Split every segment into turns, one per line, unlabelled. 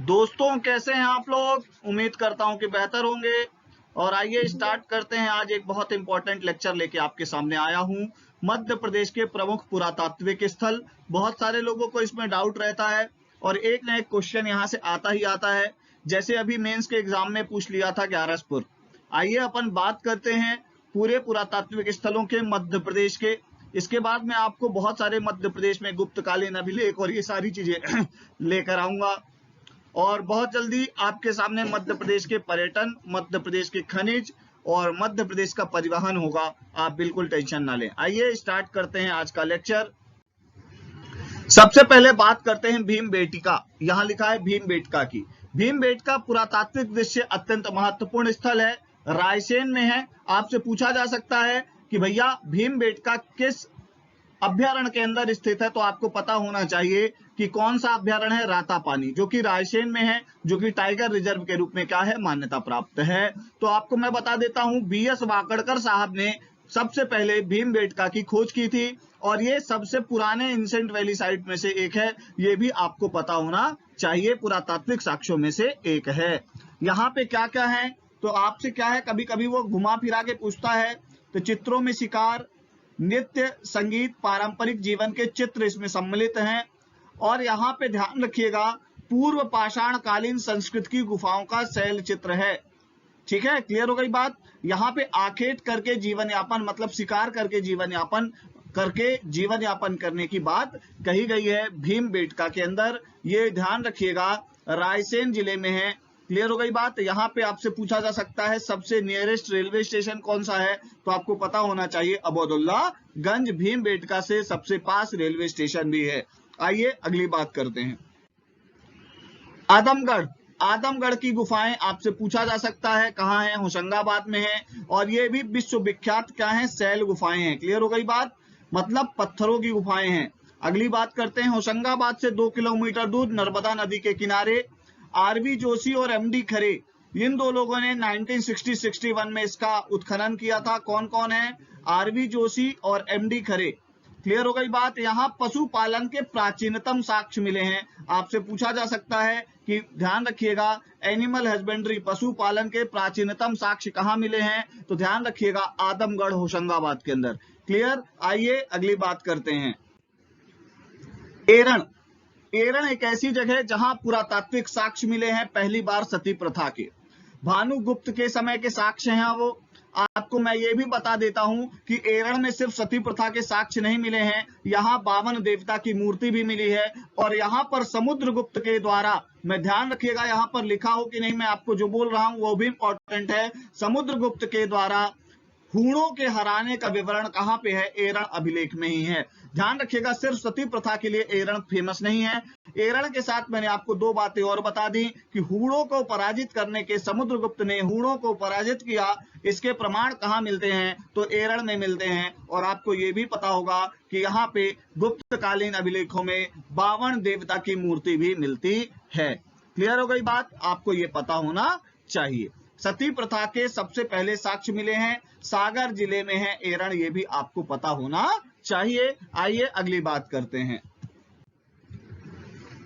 दोस्तों कैसे हैं आप लोग? उम्मीद करता हूं कि बेहतर होंगे। और आइए स्टार्ट करते हैं। आज एक बहुत इंपॉर्टेंट लेक्चर लेके आपके सामने आया हूं। मध्य प्रदेश के प्रमुख पुरातात्विक स्थल। बहुत सारे लोगों को इसमें डाउट रहता है और एक ना एक क्वेश्चन यहाँ से आता ही आता है। जैसे अभी मेंस के एग्जाम में पूछ लिया था ग्यारसपुर। आइए अपन बात करते हैं पूरे पुरातात्विक स्थलों के मध्य प्रदेश के। इसके बाद मैं आपको बहुत सारे मध्य प्रदेश में गुप्तकालीन अभिलेख और ये सारी चीजें लेकर आऊंगा। और बहुत जल्दी आपके सामने मध्य प्रदेश के पर्यटन, मध्य प्रदेश के खनिज और मध्य प्रदेश का परिवहन होगा। आप बिल्कुल टेंशन ना लें। आइए स्टार्ट करते हैं आज का लेक्चर। सबसे पहले बात करते हैं भीमबेटका। यहाँ लिखा है भीमबेटका की। भीमबेटका पुरातात्विक दृष्टि से अत्यंत महत्वपूर्ण स्थल है, रायसेन में है। आपसे पूछा जा सकता है कि भैया भीमबेटका किस अभ्यारण्य के अंदर स्थित है, तो आपको पता होना चाहिए कि कौन सा अभ्यारण्य है। रातापानी, जो कि रायसेन में है, जो कि टाइगर रिजर्व के रूप में क्या है, मान्यता प्राप्त है। तो आपको मैं बता देता हूं, बीएस वाकड़कर साहब ने सबसे पहले भीमबेटका की खोज की थी और ये सबसे पुराने एंशिएंट वैली साइट में से एक है। ये भी आपको पता होना चाहिए, पुरातात्विक साक्ष्यों में से एक है। यहाँ पे क्या क्या है, तो आपसे क्या है, कभी कभी वो घुमा फिरा के पूछता है। तो चित्रों में शिकार, नृत्य, संगीत, पारंपरिक जीवन के चित्र इसमें सम्मिलित हैं। और यहाँ पे ध्यान रखिएगा, पूर्व पाषाण कालीन संस्कृत की गुफाओं का शैल चित्र है। ठीक है, क्लियर हो गई बात। यहाँ पे आखेट करके जीवन यापन, मतलब शिकार करके जीवन यापन करने की बात कही गई है भीमबेटका के अंदर। ये ध्यान रखिएगा, रायसेन जिले में है। क्लियर हो गई बात। यहाँ पे आपसे पूछा जा सकता है सबसे नियरेस्ट रेलवे स्टेशन कौन सा है, तो आपको पता होना चाहिए अबोदुल्लागंज। भीमबेटका से सबसे पास रेलवे स्टेशन भी है। आइए अगली बात करते हैं। आदमगढ़। आदमगढ़ की गुफाएं आपसे पूछा जा सकता है, कहाँ है, होशंगाबाद में है। और ये भी विश्व विख्यात क्या है, शैल गुफाएं हैं। क्लियर हो गई बात, मतलब पत्थरों की गुफाएं हैं। अगली बात करते हैं, होशंगाबाद से 2 किलोमीटर दूर नर्मदा नदी के किनारे आरबी जोशी और एमडी खरे, इन दो लोगों ने 1960-61 में इसका उत्खनन किया था। कौन कौन है, आरबी जोशी और एमडी खरे। क्लियर हो गई बात। यहाँ पशुपालन के प्राचीनतम साक्ष्य मिले हैं। आपसे पूछा जा सकता है कि ध्यान रखिएगा, एनिमल हस्बेंड्री, पशुपालन के प्राचीनतम साक्ष्य कहाँ मिले हैं, तो ध्यान रखिएगा आदमगढ़, होशंगाबाद के अंदर। क्लियर। आइए अगली बात करते हैं। एरण। एरण एक ऐसी जगह जहां पुरातात्विक साक्ष्य मिले हैं पहली बार सती प्रथा के। भानुगुप्त के समय के साक्ष्य हैं वो। आपको मैं ये भी बता देता हूं कि एरण में सिर्फ सती प्रथा के साक्ष्य नहीं मिले हैं, यहाँ 52 देवता की मूर्ति भी मिली है। और यहाँ पर समुद्रगुप्त के द्वारा, मैं ध्यान रखिएगा यहाँ पर लिखा हो कि नहीं, मैं आपको जो बोल रहा हूं वो भी इंपॉर्टेंट है। समुद्रगुप्त के द्वारा हूणों के हराने का विवरण कहां पे है, एरण अभिलेख में ही है। ध्यान रखिएगा, सिर्फ सती प्रथा के लिए एरण फेमस नहीं है। एरण के साथ मैंने आपको दो बातें और बता दी कि हूणों को पराजित करने के, समुद्रगुप्त ने हूणों को पराजित किया, इसके प्रमाण कहां मिलते हैं, तो एरण में मिलते हैं। और आपको यह भी पता होगा कि यहाँ पे गुप्तकालीन अभिलेखों में 52 देवता की मूर्ति भी मिलती है। क्लियर हो गई बात, आपको ये पता होना चाहिए। सती प्रथा के सबसे पहले साक्ष्य मिले हैं, सागर जिले में है एरण, ये भी आपको पता होना चाहिए। आइए अगली बात करते हैं।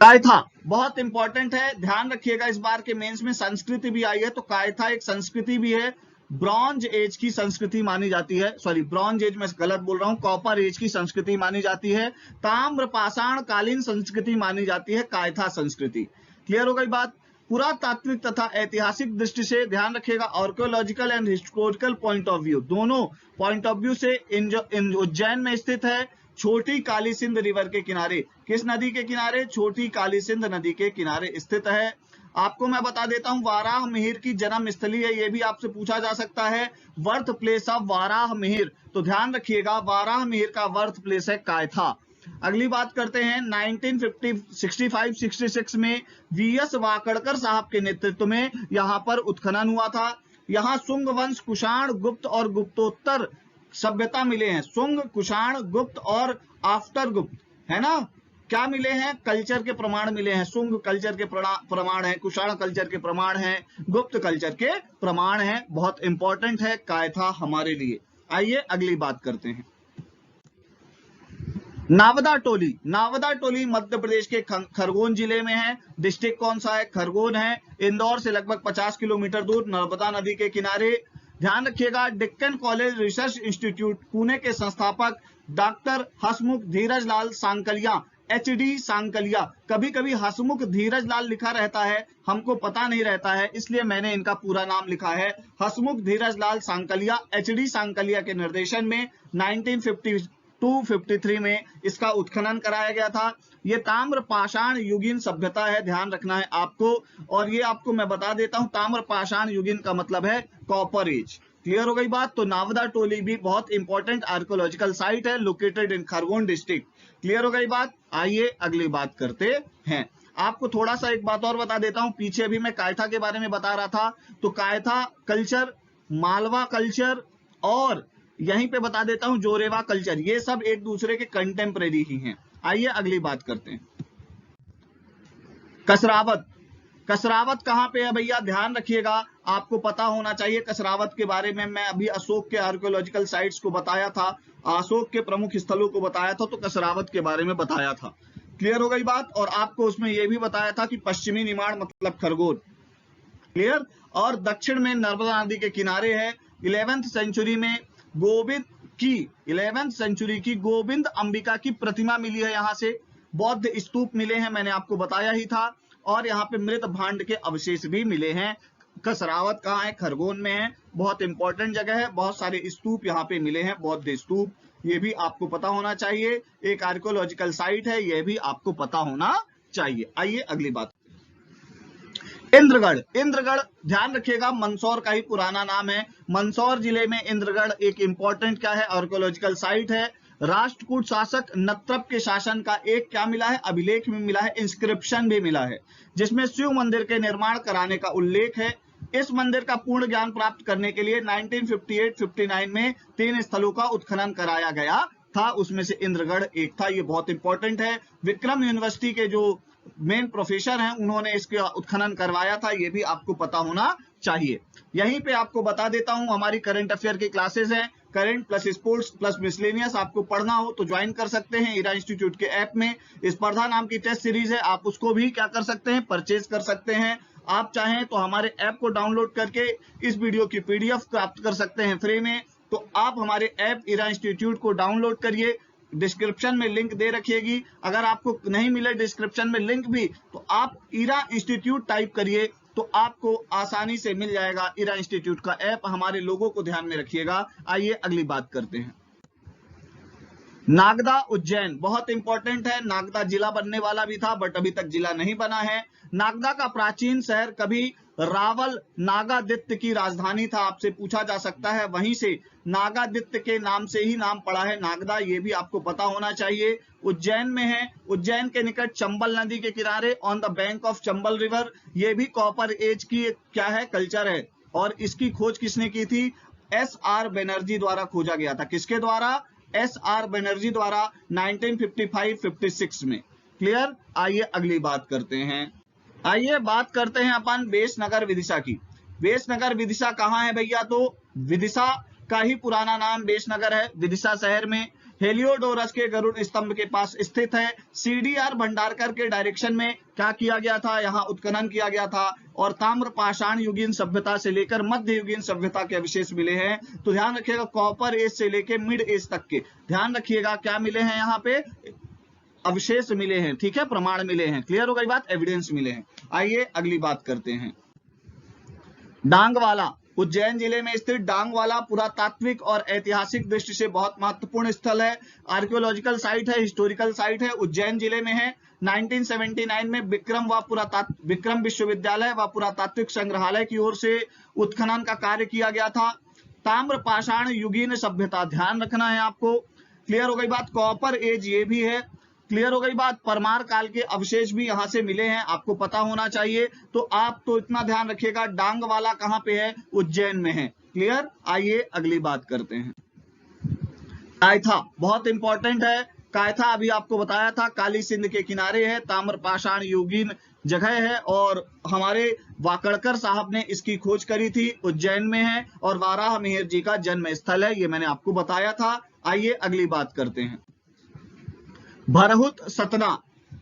कायथा बहुत इंपॉर्टेंट है, ध्यान रखिएगा। इस बार के मेंस में संस्कृति भी आई है, तो कायथा एक संस्कृति भी है। ब्रॉन्ज एज की संस्कृति मानी जाती है, सॉरी ब्रॉन्ज एज में गलत बोल रहा हूं, कॉपर एज की संस्कृति मानी जाती है। ताम्र पाषाण कालीन संस्कृति मानी जाती है कायथा संस्कृति। क्लियर हो गई बात। पुरातात्विक तथा ऐतिहासिक दृष्टि से ध्यान रखिएगा, archaeological and historical point of view, दोनों पॉइंट ऑफ व्यू से इन उज्जैन में स्थित है। छोटी काली सिंध रिवर के किनारे, किस नदी के किनारे, छोटी काली सिंध नदी के किनारे स्थित है। आपको मैं बता देता हूं, वाराह मिहिर की जन्म स्थली है, यह भी आपसे पूछा जा सकता है, birth place of Varaha Mihir. तो ध्यान रखिएगा, वाराह मिहिर का बर्थ प्लेस है कायथा। अगली बात करते हैं, 1965-66 में वीएस वाकड़कर साहब के नेतृत्व में यहां पर उत्खनन हुआ था। यहां सुंग वंश, कुषाण, गुप्त और गुप्तोत्तर सभ्यता मिले हैं। सुंग, कुषाण, गुप्त और आफ्टर गुप्त, है ना, क्या मिले हैं, कल्चर के प्रमाण मिले हैं। सुंग कल्चर के प्रमाण है, कुषाण कल्चर के प्रमाण है, गुप्त कल्चर के प्रमाण है। बहुत इंपॉर्टेंट है कायथा हमारे लिए। आइए अगली बात करते हैं। नावदा टोली, नावदा टोली मध्य प्रदेश के खरगोन जिले में है। डिस्ट्रिक्ट कौन सा है? खरगोन है। इंदौर से लगभग 50 किलोमीटर दूर, नर्मदा नदी के किनारे। ध्यान रखिएगा, Deccan college research institute Pune के संस्थापक डॉक्टर हसमुख धीरज लाल सांकलिया, एचडी सांकलिया। कभी कभी हसमुख धीरज लाल लिखा रहता है, हमको पता नहीं रहता है, इसलिए मैंने इनका पूरा नाम लिखा है। हसमुख धीरज लाल सांकलिया, एचडी सांकलिया के निर्देशन में 1952-53 में इसका उत्खनन कराया गया था। ये ताम्र पाषाण युगीन सभ्यता है, ध्यान रखना है आपको। और ये आपको मैं बता देता हूं, ताम्र पाषाण युगीन का मतलब है कॉपर एज। क्लियर हो गई बात? तो नावदा टोली भी बहुत इंपॉर्टेंट आर्कियोलॉजिकल साइट है, located in Khargone district. Clear हो गई बात? आइए अगली बात करते हैं। आपको थोड़ा सा एक बात और बता देता हूं, पीछे अभी मैं कायथा के बारे में बता रहा था, तो कायथा कल्चर, मालवा कल्चर और यहीं पे बता देता हूं जोरेवा कल्चर, ये सब एक दूसरे के कंटेम्परेरी ही हैं। आइए अगली बात करते हैं। कसरावत, कसरावत कहां पे है भैया? ध्यान रखिएगा, आपको पता होना चाहिए कसरावत के बारे में। मैं अभी अशोक के आर्कियोलॉजिकल साइट्स को बताया था, अशोक के प्रमुख स्थलों को बताया था, तो कसरावत के बारे में बताया था। क्लियर हो गई बात? और आपको उसमें यह भी बताया था कि पश्चिमी निमाड़ मतलब खरगोन। क्लियर? और दक्षिण में नर्मदा नदी के किनारे है। 11वीं सेंचुरी में गोविंद की 11वीं सेंचुरी की गोविंद अंबिका की प्रतिमा मिली है, यहां से बौद्ध स्तूप मिले हैं, मैंने आपको बताया ही था। और यहाँ पे मृत भांड के अवशेष भी मिले हैं। कसरावत कहाँ है? खरगोन में है, बहुत इंपॉर्टेंट जगह है। बहुत सारे स्तूप यहाँ पे मिले हैं, बौद्ध स्तूप, ये भी आपको पता होना चाहिए। एक आर्कियोलॉजिकल साइट है, ये भी आपको पता होना चाहिए। आइए अगली बात। इंद्रगढ़, इंद्रगढ़ ध्यान रखिएगा, मंदसौर का ही पुराना नाम है। मंदसौर जिले में इंद्रगढ़ एक इंपॉर्टेंट क्या है? आर्कियोलॉजिकल साइट है। राष्ट्रकूट शासक नत्रप के शासन का एक क्या मिला है? अभिलेख में मिला है, इंस्क्रिप्शन भी मिला है, जिसमें शिव मंदिर के निर्माण कराने का उल्लेख है। इस मंदिर का पूर्ण ज्ञान प्राप्त करने के लिए 1958-59 में 3 स्थलों का उत्खनन कराया गया था, उसमें से इंद्रगढ़ एक था। ये बहुत इंपॉर्टेंट है। विक्रम यूनिवर्सिटी के जो मेन प्रोफेसर हैं, उन्होंने इसका उत्खनन करवाया था, ये भी आपको पता होना चाहिए। यहीं पे आपको बता देता हूं, हमारी करंट अफेयर की क्लासेस हैं, current plus sports plus miscellaneous. आपको पढ़ना हो तो ज्वाइन कर सकते हैं ईरा इंस्टीट्यूट के ऐप में। स्पर्धा नाम की टेस्ट सीरीज है, आप उसको भी क्या कर सकते हैं? परचेज कर सकते हैं। आप चाहें तो हमारे ऐप को डाउनलोड करके इस वीडियो की पीडीएफ प्राप्त कर सकते हैं फ्री में। तो आप हमारे ऐप ईरा इंस्टीट्यूट को डाउनलोड करिए, डिस्क्रिप्शन में लिंक दे रखिएगी। अगर आपको नहीं मिले डिस्क्रिप्शन में लिंक भी, तो आप ईरा इंस्टीट्यूट टाइप करिए, तो आपको आसानी से मिल जाएगा ईरा इंस्टीट्यूट का ऐप। हमारे लोगों को ध्यान में रखिएगा। आइए अगली बात करते हैं। नागदा उज्जैन बहुत इंपॉर्टेंट है। नागदा जिला बनने वाला भी था, बट अभी तक जिला नहीं बना है। नागदा का प्राचीन शहर कभी रावल नागादित्य की राजधानी था, आपसे पूछा जा सकता है। वहीं से नागादित्य के नाम से ही नाम पड़ा है नागदा, ये भी आपको पता होना चाहिए। उज्जैन में है, उज्जैन के निकट चंबल नदी के किनारे, on the bank of Chambal river. ये भी कॉपर एज की क्या है? कल्चर है। और इसकी खोज किसने की थी? SR बनर्जी द्वारा खोजा गया था। किसके द्वारा? SR बनर्जी द्वारा 1955-56 में। क्लियर? आइए अगली बात करते हैं। आइए बात करते हैं अपन बेसनगर विदिशा की। बेसनगर विदिशा कहाँ है भैया? तो विदिशा का ही पुराना नाम बेसनगर है। विदिशा शहर में हेलियोडोरस के गरुड़ स्तंभ के पास स्थित है। CDR भंडारकर के डायरेक्शन में क्या किया गया था? यहाँ उत्खनन किया गया था, और ताम्र पाषाण युगीन सभ्यता से लेकर मध्य युगीन सभ्यता के अवशेष मिले हैं। तो ध्यान रखिएगा, कॉपर एज से लेकर मिड एज तक के ध्यान रखिएगा क्या मिले हैं? यहाँ पे अवशेष मिले हैं, ठीक है, प्रमाण मिले हैं। क्लियर हो गई बात? एविडेंस मिले हैं। आइए अगली बात करते हैं। डांगवाला, उज्जैन जिले में स्थित डांगवाला पुरातात्विक और ऐतिहासिक दृष्टि से बहुत महत्वपूर्ण स्थल है, आर्कियोलॉजिकल साइट है, हिस्टोरिकल साइट है, उज्जैन जिले में है। 1979 में विक्रम विश्वविद्यालय व पुरातात्विक संग्रहालय की ओर से उत्खनन का कार्य किया गया था। ताम्र पाषाण युगीन सभ्यता ध्यान रखना है आपको। क्लियर हो गई बात? कॉपर एज ये भी है। क्लियर हो गई बात? परमार काल के अवशेष भी यहां से मिले हैं, आपको पता होना चाहिए। तो आप तो इतना ध्यान रखिएगा, डांगवाला कहां पे है? उज्जैन में है। क्लियर? आइए अगली बात करते हैं। कायथा बहुत इंपॉर्टेंट है। कायथा अभी आपको बताया था, काली सिंध के किनारे है, ताम्र पाषाण युगीन जगह है, और हमारे वाकड़कर साहब ने इसकी खोज करी थी। उज्जैन में है और वाराह मिहिर जी का जन्म स्थल है, ये मैंने आपको बताया था। आइए अगली बात करते हैं। भरहुत सतना,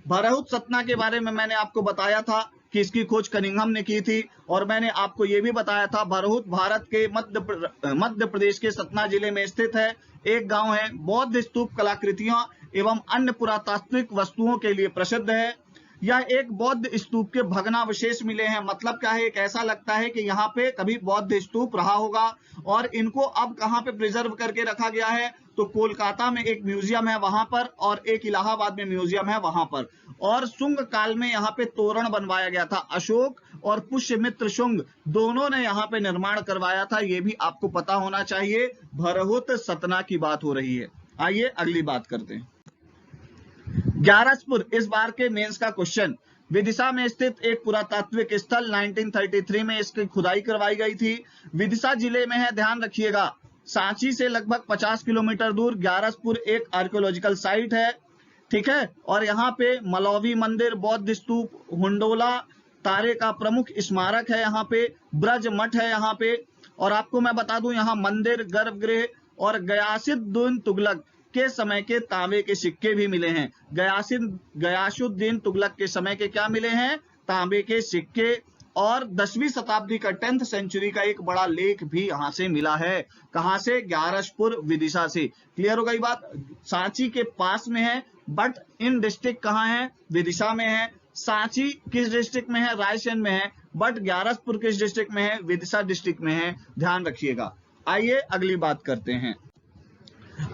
भरहुत सतना के बारे में मैंने आपको बताया था कि इसकी खोज कनिंघम ने की थी, और मैंने आपको ये भी बताया था भरहुत भारत के मध्य प्रदेश के सतना जिले में स्थित है, एक गांव है। बौद्ध स्तूप कलाकृतियां एवं अन्य पुरातात्विक वस्तुओं के लिए प्रसिद्ध है। यह एक बौद्ध स्तूप के भग्नावशेष मिले हैं। मतलब क्या है, एक ऐसा लगता है कि यहाँ पे कभी बौद्ध स्तूप रहा होगा, और इनको अब कहाँ पे प्रिजर्व करके रखा गया है, तो कोलकाता में एक म्यूजियम है वहां पर, और एक इलाहाबाद में म्यूजियम है वहां पर। और शुंग काल में यहाँ पे तोरण बनवाया गया था। अशोक और पुष्यमित्र शुंग दोनों ने यहाँ पे निर्माण करवाया था, ये भी आपको पता होना चाहिए। भरहुत सतना की बात हो रही है। आइए अगली बात करते हैं। ग्यारसपुर, इस बार के मेंस का क्वेश्चन। विदिशा में स्थित एक पुरातात्विक स्थल, 1933 में इसकी खुदाई करवाई गई थी। विदिशा जिले में है, ध्यान रखिएगा। सांची से लगभग 50 किलोमीटर दूर ग्यारसपुर एक आर्कियोलॉजिकल साइट है, ठीक है। और यहाँ पे मलौवी मंदिर, बौद्ध स्तूप, हुंडोला तारे का प्रमुख स्मारक है, यहाँ पे ब्रज मठ है यहाँ पे। और आपको मैं बता दूं, यहाँ मंदिर, गर्भगृह और गयासुद्दीन तुगलक के समय के तांबे के सिक्के भी मिले हैं। गयासुद्दीन तुगलक के समय के क्या मिले हैं, तांबे के सिक्के। और 10वीं शताब्दी का 10th सेंचुरी का एक बड़ा लेख भी यहाँ से मिला है। कहाँ से, ग्यारसपुर विदिशा से। क्लियर हो गई बात। सांची के पास में है, बट इन डिस्ट्रिक्ट कहाँ है, विदिशा में है। सांची किस डिस्ट्रिक्ट में है, रायसेन में है, बट ग्यारसपुर किस डिस्ट्रिक्ट में है, विदिशा डिस्ट्रिक्ट में है, ध्यान रखिएगा। आइए अगली बात करते हैं।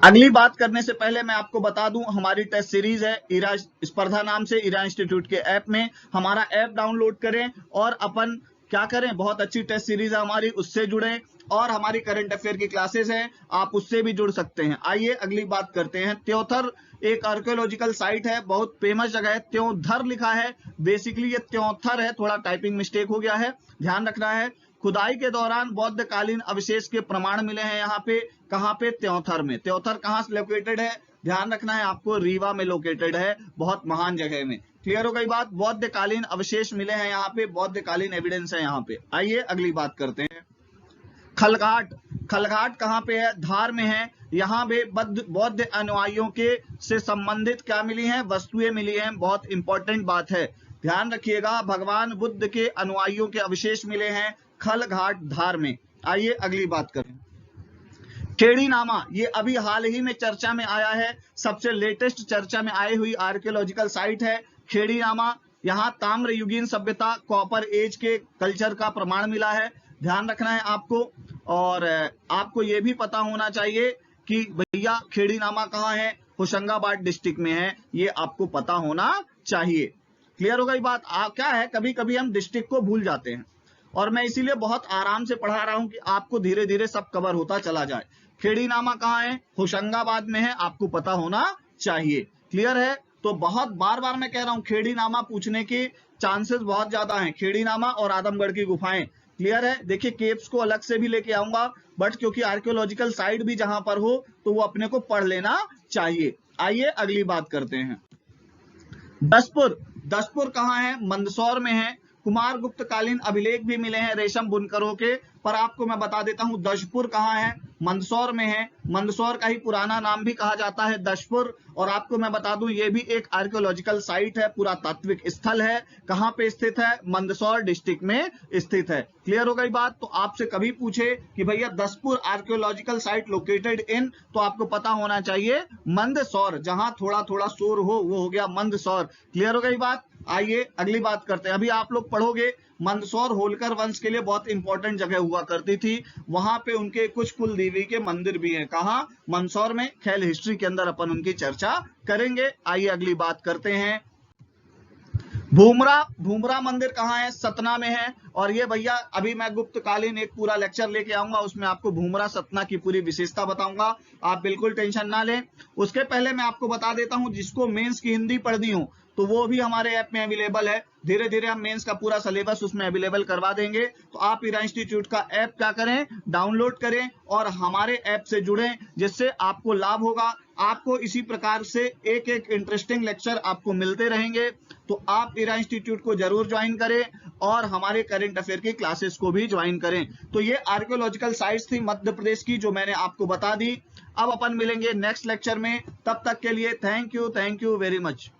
अगली बात करने से पहले मैं आपको बता दूं, हमारी टेस्ट सीरीज है इरा स्पर्धा नाम से, इरा इंस्टीट्यूट के ऐप में। हमारा ऐप डाउनलोड करें और अपन क्या करें, बहुत अच्छी टेस्ट सीरीज है हमारी, उससे जुड़ें। और हमारी करंट अफेयर की क्लासेस हैं, आप उससे भी जुड़ सकते हैं। आइए अगली बात करते हैं। त्योंथर एक आर्कियोलॉजिकल साइट है, बहुत फेमस जगह है। त्योंधर लिखा है, बेसिकली ये त्योंथर है, थोड़ा टाइपिंग मिस्टेक हो गया है, ध्यान रखना है। खुदाई के दौरान बौद्ध कालीन अवशेष के प्रमाण मिले हैं यहाँ पे। कहाँ पे, त्योंथर में। त्योंथर कहाँ से लोकेटेड है, ध्यान रखना है आपको, रीवा में लोकेटेड है, बहुत महान जगह में। क्लियर हो गई बात। बौद्ध कालीन अवशेष मिले हैं यहाँ पे, बौद्ध कालीन एविडेंस है यहाँ पे। आइए अगली बात करते हैं। खलघाट, खलघाट कहाँ पे है, धार में है। यहाँ पे बौद्ध अनुयायियों के से संबंधित क्या मिली हैं, वस्तुएं मिली हैं। बहुत इंपॉर्टेंट बात है, ध्यान रखिएगा। भगवान बुद्ध के अनुयायियों के अवशेष मिले हैं खलघाट, धार में। आइए अगली बात करें। खेड़ीनामा, ये अभी हाल ही में चर्चा में आया है, सबसे लेटेस्ट चर्चा में आई हुई आर्कियोलॉजिकल साइट है खेड़ीनामा। यहाँ ताम्र युगीन सभ्यता, कॉपर एज के कल्चर का प्रमाण मिला है, ध्यान रखना है आपको। और आपको ये भी पता होना चाहिए कि भैया खेड़ीनामा कहाँ है, होशंगाबाद डिस्ट्रिक्ट में है, ये आपको पता होना चाहिए। क्लियर हो गई बात। क्या है, कभी कभी हम डिस्ट्रिक्ट को भूल जाते हैं, और मैं इसीलिए बहुत आराम से पढ़ा रहा हूं कि आपको धीरे धीरे सब कवर होता चला जाए। खेड़ीनामा कहाँ है, होशंगाबाद में है, आपको पता होना चाहिए। क्लियर है। तो बहुत बार बार मैं कह रहा हूं, खेड़ीनामा पूछने के चांसेस बहुत ज्यादा हैं, खेड़ीनामा और आदमगढ़ की गुफाएं। क्लियर है। देखिए केव्स को अलग से भी लेके आऊंगा, बट क्योंकि आर्कियोलॉजिकल साइट भी जहां पर हो तो वो अपने को पढ़ लेना चाहिए। आइए अगली बात करते हैं। दसपुर, दसपुर कहाँ है, मंदसौर में है। कुमार गुप्त कालीन अभिलेख भी मिले हैं रेशम बुनकरों के, पर आपको मैं बता देता हूं दशपुर कहाँ है, मंदसौर में है। मंदसौर का ही पुराना नाम भी कहा जाता है दशपुर। और आपको मैं बता दूं, ये भी एक आर्कियोलॉजिकल साइट है, पुरातात्विक स्थल है। कहाँ पे स्थित है, मंदसौर डिस्ट्रिक्ट में स्थित है। क्लियर हो गई बात। तो आपसे कभी पूछे कि भैया Daspur archaeological site located in, तो आपको पता होना चाहिए मंदसौर, जहां थोड़ा थोड़ा शोर हो वो हो गया मंदसौर। क्लियर हो गई बात। आइए अगली बात करते हैं। अभी आप लोग पढ़ोगे, मंदसौर होलकर वंश के लिए बहुत इंपॉर्टेंट जगह हुआ करती थी, वहां पे उनके कुछ कुल देवी के मंदिर भी हैं। कहाँ, मंदसौर में। खेल हिस्ट्री के अंदर अपन उनकी चर्चा करेंगे। आइए अगली बात करते हैं। भूमरा, भूमरा मंदिर कहाँ है, सतना में है। और ये भैया अभी मैं गुप्तकालीन एक पूरा लेक्चर लेके आऊंगा, उसमें आपको भूमरा सतना की पूरी विशेषता बताऊंगा, आप बिल्कुल टेंशन ना लें। उसके पहले मैं आपको बता देता हूं, जिसको मेंस की हिंदी पढ़नी हो तो वो भी हमारे ऐप में अवेलेबल है। धीरे धीरे हम मेंस का पूरा सिलेबस उसमें अवेलेबल करवा देंगे। तो आप इरा इंस्टीट्यूट का ऐप क्या करें, डाउनलोड करें और हमारे ऐप से जुड़ें, जिससे आपको लाभ होगा। आपको इसी प्रकार से एक एक इंटरेस्टिंग लेक्चर आपको मिलते रहेंगे। तो आप इरा इंस्टीट्यूट को जरूर ज्वाइन करें और हमारे करंट अफेयर की क्लासेस को भी ज्वाइन करें। तो ये आर्कियोलॉजिकल साइट्स थी मध्य प्रदेश की जो मैंने आपको बता दी। अब अपन मिलेंगे नेक्स्ट लेक्चर में, तब तक के लिए थैंक यू वेरी मच।